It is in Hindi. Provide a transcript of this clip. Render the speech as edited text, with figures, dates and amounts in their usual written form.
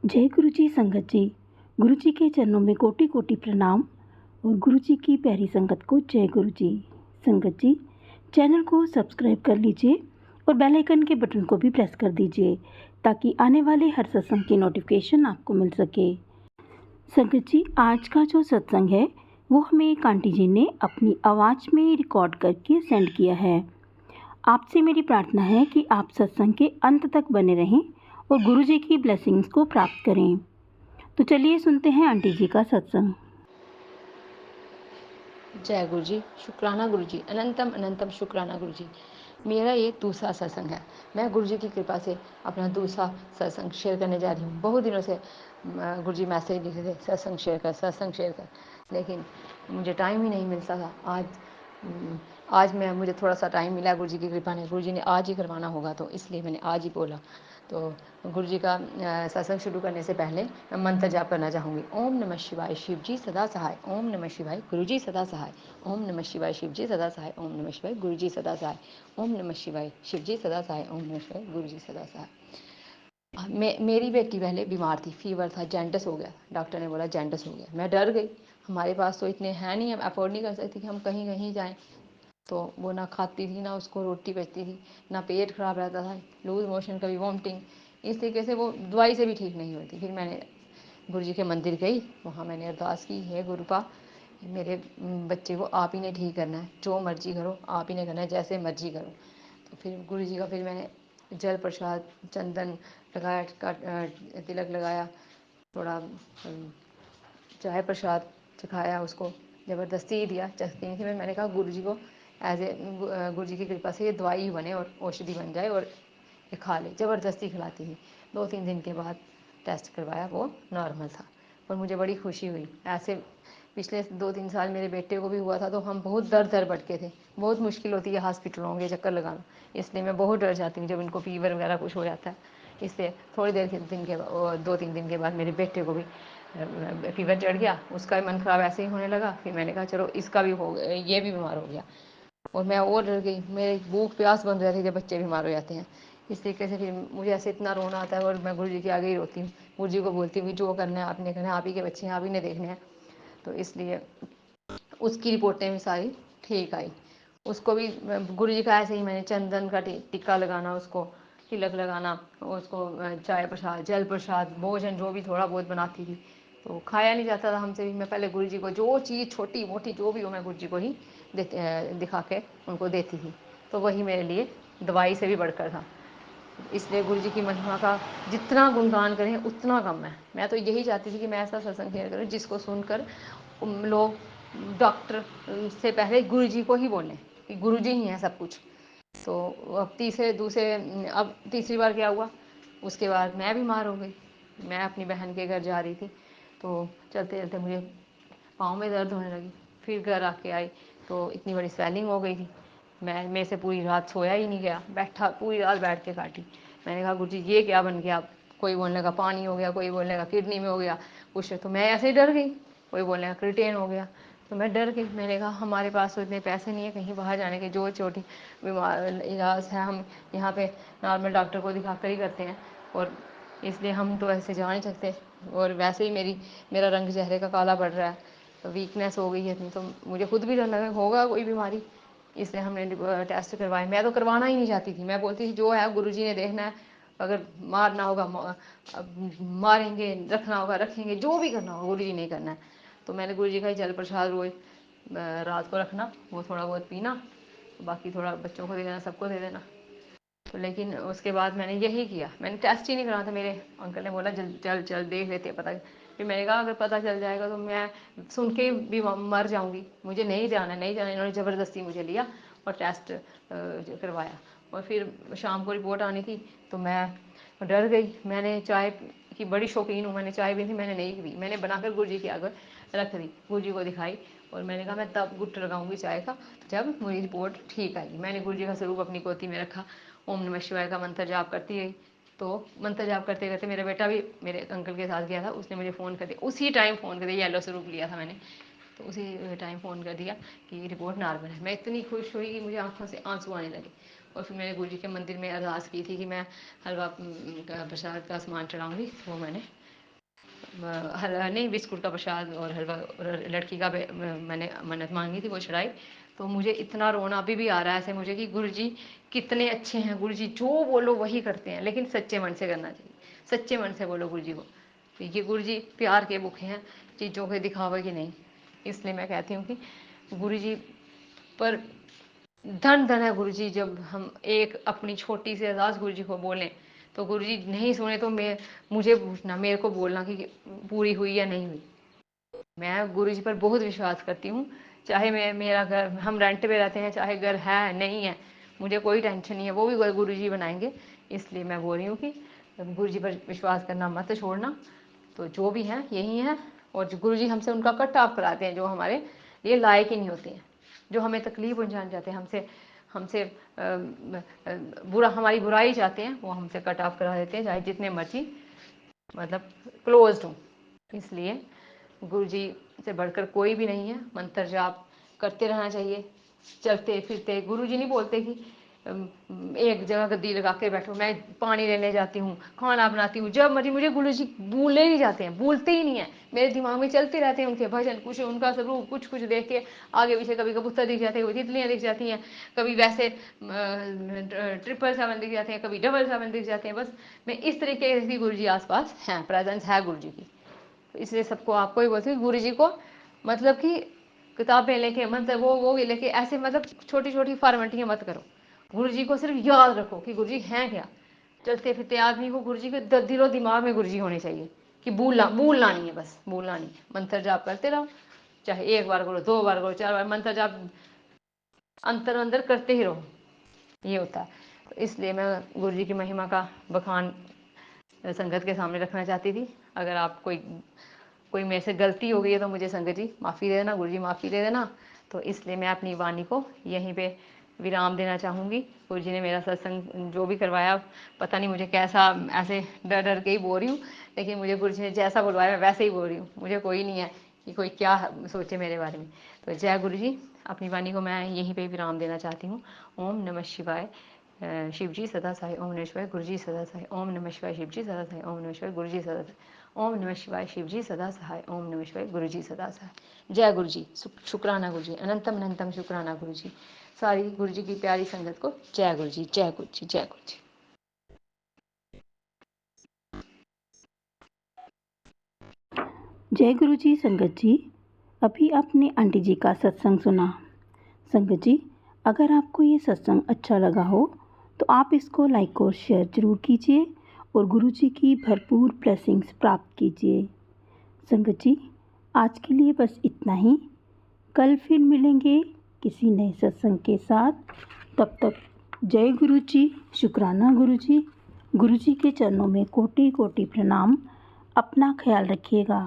जय गुरु जी संगत जी। गुरु जी के चरणों में कोटि कोटि प्रणाम और गुरु जी की प्यारी संगत को जय गुरु जी। संगत जी, चैनल को सब्सक्राइब कर लीजिए और बेल आइकन के बटन को भी प्रेस कर दीजिए ताकि आने वाले हर सत्संग की नोटिफिकेशन आपको मिल सके। संगत जी, आज का जो सत्संग है वो हमें एक आंटी जी ने अपनी आवाज़ में रिकॉर्ड करके सेंड किया है। आपसे मेरी प्रार्थना है कि आप सत्संग के अंत तक बने रहें और गुरु जी की ब्लेसिंग्स को प्राप्त करें। तो चलिए सुनते हैं आंटी जी का सत्संग। जय गुरु जी, शुक्राना गुरु जी, अनंतम अनंतम शुक्राना गुरु जी। मेरा ये दूसरा सत्संग है। मैं गुरु जी की कृपा से अपना दूसरा सत्संग शेयर करने जा रही हूँ। बहुत दिनों से गुरु जी मैसेज लिखे थे, सत्संग शेयर कर, लेकिन मुझे टाइम ही नहीं मिलता था। आज मुझे थोड़ा सा टाइम मिला गुरु जी की कृपा ने। गुरु जी ने आज ही करवाना होगा तो इसलिए मैंने आज ही बोला। तो गुरु जी का सत्संग शुरू करने से पहले मैं मंत्र जाप करना चाहूँगी। ओम नमः शिवाय, शिव जी सदा सहाय। ओम नमः शिवाय, गुरु जी सदा सहाय। ओम नमः शिवाय, शिव जी सदा सहाय। ओम नमः शिवाय, गुरु जी सदा सहाय। ओम नमः शिवाय, शिव जी सदा सहाय। ओम नमः शिवाय, गुरु जी सदा सहाय। मेरी बेटी पहले बीमार थी, फीवर था, जॉन्डिस हो गया। डॉक्टर ने बोला जॉन्डिस हो गया। मैं डर गई। हमारे पास तो इतने हैं नहीं, हम अफोर्ड नहीं कर सकते कि हम कहीं कहीं जाएं। तो वो ना खाती थी, ना उसको रोटी बचती थी, ना पेट खराब रहता था, लूज मोशन, कभी वॉमिटिंग। इस तरीके से वो दवाई से भी ठीक नहीं होती। फिर मैंने गुरु जी के मंदिर गई, वहाँ मैंने अरदास की, हे गुरुपा, मेरे बच्चे को आप ही ने ठीक करना है, जो मर्जी करो आप ही ने करना है, जैसे मर्जी करो। तो फिर गुरु जी का फिर मैंने जल प्रसाद, चंदन लगाया, तिलक लगाया, थोड़ा चाय प्रसाद चखाया, उसको ज़बरदस्ती ही दिया, चखती नहीं थी। मैंने कहा गुरु जी को एज ए गुरु जी की कृपा से ये दवाई बने और औषधि बन जाए और ये खा ले। ज़बरदस्ती खिलाती थी। 2-3 दिन के बाद टेस्ट करवाया, वो नॉर्मल था और मुझे बड़ी खुशी हुई। ऐसे पिछले 2-3 साल मेरे बेटे को भी हुआ था तो हम बहुत दर भटके थे। बहुत मुश्किल होती है हॉस्पिटलों के चक्कर लगाना, इसलिए मैं बहुत डर जाती हूँ जब इनको फीवर वगैरह कुछ हो जाता है। इसलिए थोड़ी देर के दिन के 2-3 दिन के बाद मेरे बेटे को भी फीवर चढ़ गया। उसका भी मन ख़राब ऐसे ही होने लगा। फिर मैंने कहा चलो इसका भी हो गया, ये भी बीमार हो गया और मैं और डर गई। मेरे भूख प्यास बंद हो जाती है जब बच्चे बीमार हो जाते हैं। इस तरीके से फिर मुझे ऐसे इतना रोना आता है और मैं गुरु जी के आगे ही रोती हूँ। गुरु जी को बोलती हूँ जो करना है आपने करना है, आप ही के बच्चे हैं, आप ही ने देखने हैं। तो इसलिए उसकी रिपोर्टें भी सारी ठीक आई। उसको भी गुरु जी का ऐसे ही मैंने चंदन का टिक्का लगाना, उसको तिलक लगाना, उसको चाय प्रसाद, जल प्रसाद, भोजन जो भी थोड़ा बहुत बनाती थी। तो खाया नहीं जाता था हमसे भी। मैं पहले गुरु जी को जो चीज़ छोटी मोटी जो भी हो मैं गुरु जी को ही दिखा के उनको देती थी। तो वही मेरे लिए दवाई से भी बढ़कर था। इसलिए गुरु जी की महिमा का जितना गुणगान करें उतना कम है। मैं तो यही चाहती थी कि मैं ऐसा सत्संग शेयर करूँ जिसको सुनकर लोग डॉक्टर से पहले गुरु जी को ही बोलें कि गुरु जी ही हैं सब कुछ। तो अब तीसरी बार क्या हुआ, उसके बाद मैं बीमार हो गई। मैं अपनी बहन के घर जा रही थी तो चलते चलते मुझे पाँव में दर्द होने लगी। फिर घर आके आई तो इतनी बड़ी स्वेलिंग हो गई थी। मैं मेरे से पूरी रात सोया ही नहीं गया, बैठा पूरी रात बैठ के काटी। मैंने कहा गुरु जी ये क्या बन गया। कोई बोलने का पानी हो गया, कोई बोलने का किडनी में हो गया कुछ। तो मैं ऐसे ही डर गई। कोई बोलने का क्रिटेन हो गया तो मैं डर गई। मैंने कहा हमारे पास तो इतने पैसे नहीं है कहीं बाहर जाने के, जो छोटी बीमार इलाज है हम यहाँ पे नॉर्मल डॉक्टर को दिखा कर ही करते हैं और इसलिए हम तो ऐसे जा नहीं सकते। और वैसे ही मेरा रंग चेहरे का काला पड़ रहा है, तो वीकनेस हो गई है इतनी, तो मुझे खुद भी डर लगा होगा कोई बीमारी। इसलिए हमने टेस्ट करवाए। मैं तो करवाना ही नहीं चाहती थी। मैं बोलती थी जो है गुरुजी ने देखना है, अगर मारना होगा मारेंगे, रखना होगा रखेंगे, जो भी करना होगा गुरुजी ने करना है। तो मैंने गुरुजी का ही जल प्रसाद रोज रात को रखना, वो थोड़ा बहुत पीना, बाकी थोड़ा बच्चों को दे देना, सबको दे देना। तो लेकिन उसके बाद मैंने यही किया। मैंने टेस्ट ही नहीं कराना था। मेरे अंकल ने बोला चल चल देख लेते हैं पता। फिर मैंने कहा अगर पता चल जाएगा तो मैं सुन के भी मर जाऊंगी, मुझे नहीं जाना नहीं जाना। इन्होंने ज़बरदस्ती मुझे लिया और टेस्ट करवाया और फिर शाम को रिपोर्ट आनी थी तो मैं डर गई। मैंने चाय की बड़ी शौकीन हूँ, मैंने चाय भी थी, मैंने नहीं पी। मैंने बनाकर गुरु जी के आगे रख दी, गुरु जी को दिखाई और मैंने कहा मैं तब गुट लगाऊंगी चाय का जब मेरी रिपोर्ट ठीक आएगी। मैंने गुरु जी का स्वरूप अपनी पोती में रखा, ओम नमः शिवाय का मंत्र जाप करती गई। तो मंत्र जाप करते करते मेरा बेटा भी मेरे अंकल के साथ गया था, उसने मुझे फ़ोन कर दिया, उसी टाइम फ़ोन कर दिया। येलो स्वरूप लिया था मैंने, तो उसी टाइम फ़ोन कर दिया कि रिपोर्ट नॉर्मल है। मैं इतनी खुश हुई कि मुझे आंखों से आंसू आने लगे। और फिर मैंने गुरु जी के मंदिर में अरदास की थी कि मैं हलवा प्रसाद का सामान चढ़ाऊँगी। वो मैंने हलवा नहीं, बिस्कुट का प्रसाद और हलवा और लड़की का मैंने मन्नत मांगी थी, वो चढ़ाई। तो मुझे इतना रोना अभी भी आ रहा है ऐसे मुझे कि गुरु जी कितने अच्छे हैं, गुरु जी जो बोलो वही करते हैं, लेकिन सच्चे मन से करना चाहिए, सच्चे मन से बोलो गुरु जी को। ये गुरु जी प्यार के भूखे हैं, चीज़ों के दिखावे की नहीं। इसलिए मैं कहती हूँ कि गुरु जी पर धन धन है गुरु जी। जब हम एक अपनी छोटी सी अरदास गुरु जी को बोलें तो गुरु जी नहीं सुने तो मुझे पूछना, मेरे को बोलना कि पूरी हुई या नहीं हुई। मैं गुरु जी पर बहुत विश्वास करती हूँ। चाहे मेरा घर, हम रेंट पे रहते हैं, चाहे घर है नहीं है, मुझे कोई टेंशन नहीं है, वो भी गुरु जी बनाएंगे। इसलिए मैं बोल रही हूँ कि गुरु जी पर विश्वास करना मत छोड़ना। तो जो भी है यही है, और जो गुरु जी हमसे उनका कट ऑफ कराते हैं जो हमारे लिए लायक ही नहीं होते हैं, जो हमें तकलीफ पहुँचाना चाहते हैं, हमसे बुरा, हमारी बुराई चाहते हैं, वो हमसे कट ऑफ करा देते हैं, चाहे जितने मर्जी मतलब क्लोज्ड हों। इसलिए गुरु जी से बढ़कर कोई भी नहीं है। मंत्र जाप करते रहना चाहिए, चलते फिरते। गुरु जी नहीं बोलते कि एक जगह गद्दी लगा के बैठो, मैं पानी लेने जाती हूँ, खाना बनाती हूँ, जब मर्जी। मुझे गुरु जी भूलने नहीं जाते हैं, भूलते ही नहीं है, मेरे दिमाग में चलते रहते हैं उनके भजन, कुछ उनका स्वरूप, कुछ कुछ देख के आगे पीछे कभी कबूतर दिख जाते हैं, कभी तितलियाँ दिख जाती हैं, कभी वैसे 777 दिख जाते हैं, कभी 777 दिख जाते हैं। बस मैं इस तरीके से गुरु जी आसपास हैं, प्रेजेंस है गुरु जी की। तो इसलिए सबको आपको ही बोलती हूँ गुरु जी को मतलब कि किताबें लेके मंत्र वो लेके ऐसे मतलब छोटी छोटी फॉर्मेलिटियाँ मत करो। गुरु जी को सिर्फ याद रखो कि गुरु जी हैं क्या। चलते फिरते आदमी को गुरु जी के दिलो दिमाग में गुरु जी होने चाहिए कि भूलना नहीं है, बस भूलना नहीं है। मंत्र जाप करते रहो, चाहे 1 बार करो, 2 बार करो, 4 बार, मंत्र जाप अंतर अंदर करते ही रहो, ये होता है। तो इसलिए मैं गुरु जी की महिमा का बखान संगत के सामने रखना चाहती थी। अगर आप कोई मेरे से गलती हो गई है तो मुझे संगत जी माफ़ी दे देना, गुरु जी माफ़ी दे देना। तो इसलिए मैं अपनी वाणी को यहीं पे विराम देना चाहूँगी। गुरु जी ने मेरा सत्संग जो भी करवाया, पता नहीं मुझे कैसा, ऐसे डर डर के ही बोल रही हूँ, लेकिन मुझे गुरु जी ने जैसा बुलवाया मैं वैसे ही बोल रही हूँ। मुझे कोई नहीं है कि कोई क्या सोचे मेरे बारे में। तो जय गुरु जी। अपनी वाणी को मैं यहीं पर विराम देना चाहती हूँ। ओम नमः शिवाय। शिव जी सदा सहाय। ओम नमः शिवाय। गुरु जी सदा सहाय। ओम नमः शिवाय। शिव जी सदा सहाय। ओम नमः शिवाय। गुरु जी सदा सहाय। ओम नमः शिवाय। शिव जी सदा सहाय। ओम नमः शिवाय। गुरु जी सदा सहाय। जय गुरु जी। शुक्राना गुरु जी। अनंतम अनंतम शुक्राना गुरु जी। सारी गुरु जी की प्यारी संगत को जय गुरु जी, जय गुरु जी, जय गुरु जी। जय गुरु जी। संगत जी, अभी आपने आंटी जी का सत्संग सुना। संगत जी, अगर आपको ये सत्संग अच्छा लगा हो तो आप इसको लाइक और शेयर ज़रूर कीजिए और गुरु जी की भरपूर ब्लेसिंग्स प्राप्त कीजिए। संगत जी, आज के लिए बस इतना ही। कल फिर मिलेंगे किसी नए सत्संग के साथ। तब तक जय गुरु जी, शुक्राना गुरु जी। गुरु जी के चरणों में कोटि कोटि प्रणाम। अपना ख्याल रखिएगा।